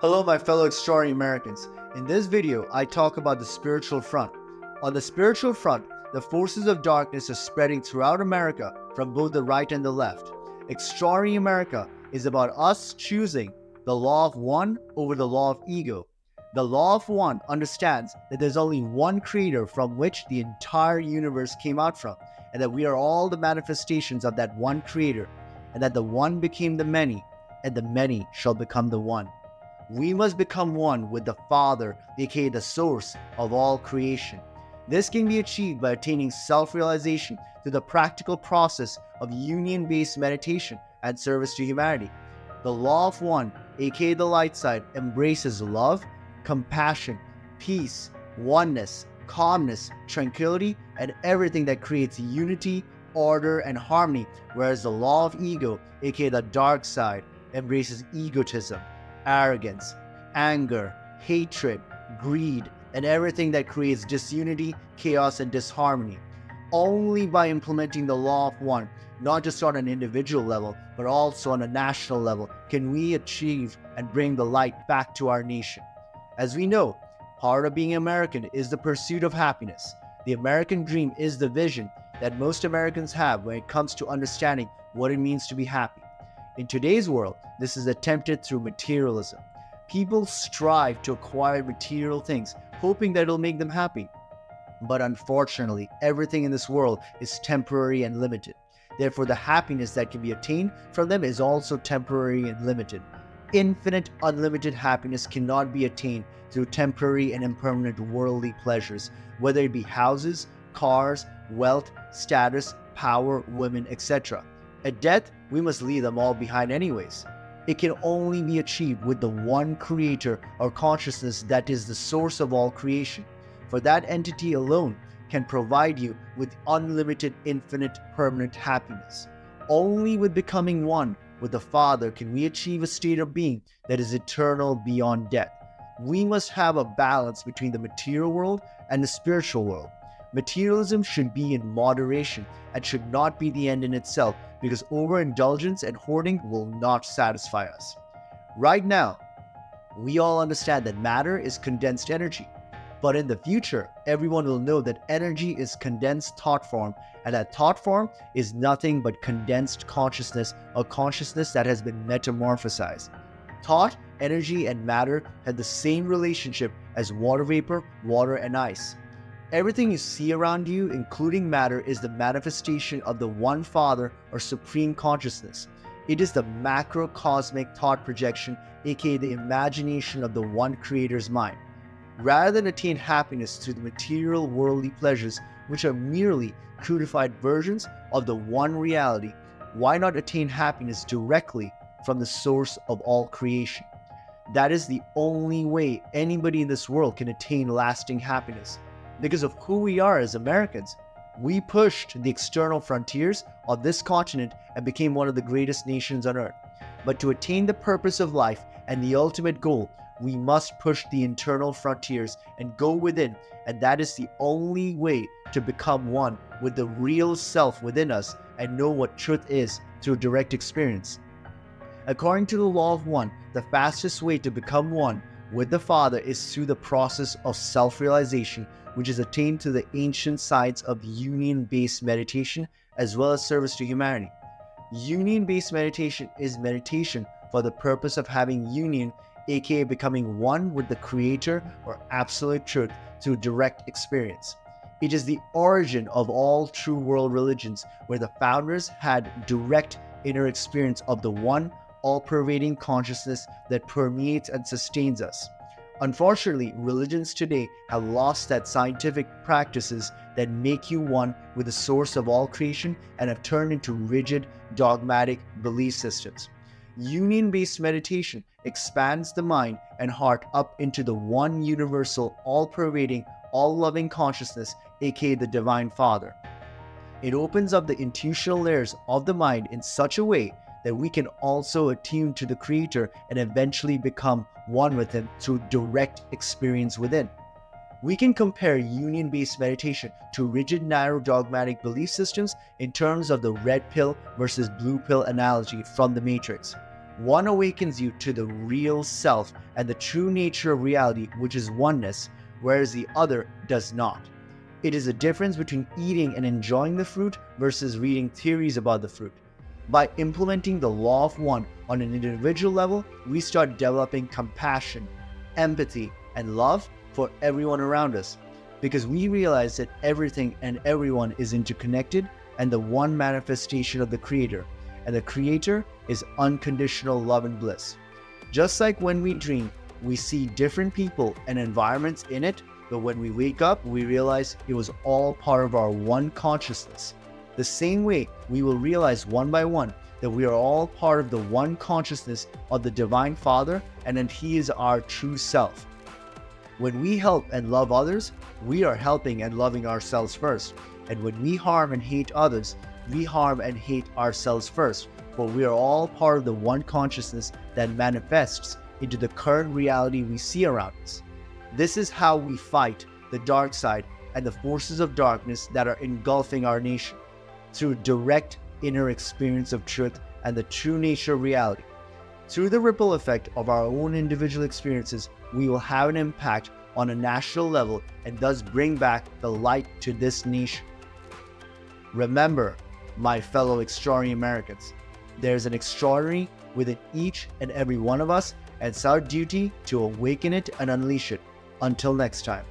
Hello my fellow extraordinary Americans. In this video, I talk about the spiritual front. On the spiritual front, the forces of darkness are spreading throughout America from both the right and the left. Extraordinary America is about us choosing the law of one over the law of ego. The law of one understands that there's only one creator from which the entire universe came out from, and that we are all the manifestations of that one creator, and that the one became the many, and the many shall become the one. We must become one with the Father, aka the source of all creation. This can be achieved by attaining self-realization through the practical process of union-based meditation and service to humanity. The law of one, aka the light side, embraces love, compassion, peace, oneness, calmness, tranquility, and everything that creates unity, order, and harmony, whereas the law of ego, aka the dark side, embraces egotism, arrogance, anger, hatred, greed, and everything that creates disunity, chaos, and disharmony. Only by implementing the law of one, not just on an individual level, but also on a national level, can we achieve and bring the light back to our nation. As we know, part of being American is the pursuit of happiness. The American dream is the vision that most Americans have when it comes to understanding what it means to be happy. In today's world, this is attempted through materialism. People strive to acquire material things, hoping that it'll make them happy. But unfortunately, everything in this world is temporary and limited. Therefore, the happiness that can be attained from them is also temporary and limited. Infinite, unlimited happiness cannot be attained through temporary and impermanent worldly pleasures, whether it be houses, cars, wealth, status, power, women, etc. At death, we must leave them all behind anyways. It can only be achieved with the one creator or consciousness that is the source of all creation. For that entity alone can provide you with unlimited, infinite, permanent happiness. Only with becoming one with the Father can we achieve a state of being that is eternal beyond death. We must have a balance between the material world and the spiritual world. Materialism should be in moderation and should not be the end in itself, because overindulgence and hoarding will not satisfy us. Right now, we all understand that matter is condensed energy. But in the future, everyone will know that energy is condensed thought form, and that thought form is nothing but condensed consciousness, or consciousness that has been metamorphosized. Thought, energy, and matter have the same relationship as water vapor, water, and ice. Everything you see around you, including matter, is the manifestation of the one Father or Supreme Consciousness. It is the macrocosmic thought projection, aka the imagination of the one Creator's mind. Rather than attain happiness through the material worldly pleasures, which are merely crudified versions of the one reality, why not attain happiness directly from the source of all creation? That is the only way anybody in this world can attain lasting happiness. Because of who we are as Americans, we pushed the external frontiers of this continent and became one of the greatest nations on earth. But to attain the purpose of life and the ultimate goal, we must push the internal frontiers and go within, and that is the only way to become one with the real self within us and know what truth is through direct experience. According to the law of one, the fastest way to become one with the Father is through the process of self-realization, which is attained through the ancient science of union-based meditation as well as service to humanity. Union-based meditation is meditation for the purpose of having union, aka becoming one with the Creator or absolute truth through direct experience. It is the origin of all true world religions, where the founders had direct inner experience of the one all-pervading consciousness that permeates and sustains us. Unfortunately, religions today have lost that scientific practices that make you one with the source of all creation and have turned into rigid, dogmatic belief systems. Union-based meditation expands the mind and heart up into the one universal, all-pervading, all-loving consciousness, aka the Divine Father. It opens up the intuitional layers of the mind in such a way that we can also attune to the Creator and eventually become one with Him through direct experience within. We can compare union-based meditation to rigid, narrow, dogmatic belief systems in terms of the red pill versus blue pill analogy from the Matrix. One awakens you to the real self and the true nature of reality, which is oneness, whereas the other does not. It is a difference between eating and enjoying the fruit versus reading theories about the fruit. By implementing the law of one on an individual level, we start developing compassion, empathy, and love for everyone around us, because we realize that everything and everyone is interconnected and the one manifestation of the Creator, and the Creator is unconditional love and bliss. Just like when we dream, we see different people and environments in it, but when we wake up, we realize it was all part of our one consciousness. The same way, we will realize one by one that we are all part of the one consciousness of the Divine Father, and that He is our true self. When we help and love others, we are helping and loving ourselves first. And when we harm and hate others, we harm and hate ourselves first, for we are all part of the one consciousness that manifests into the current reality we see around us. This is how we fight the dark side and the forces of darkness that are engulfing our nation, through direct inner experience of truth and the true nature of reality. Through the ripple effect of our own individual experiences, we will have an impact on a national level and thus bring back the light to this nation. Remember, my fellow extraordinary Americans, there is an extraordinary within each and every one of us, and it's our duty to awaken it and unleash it. Until next time.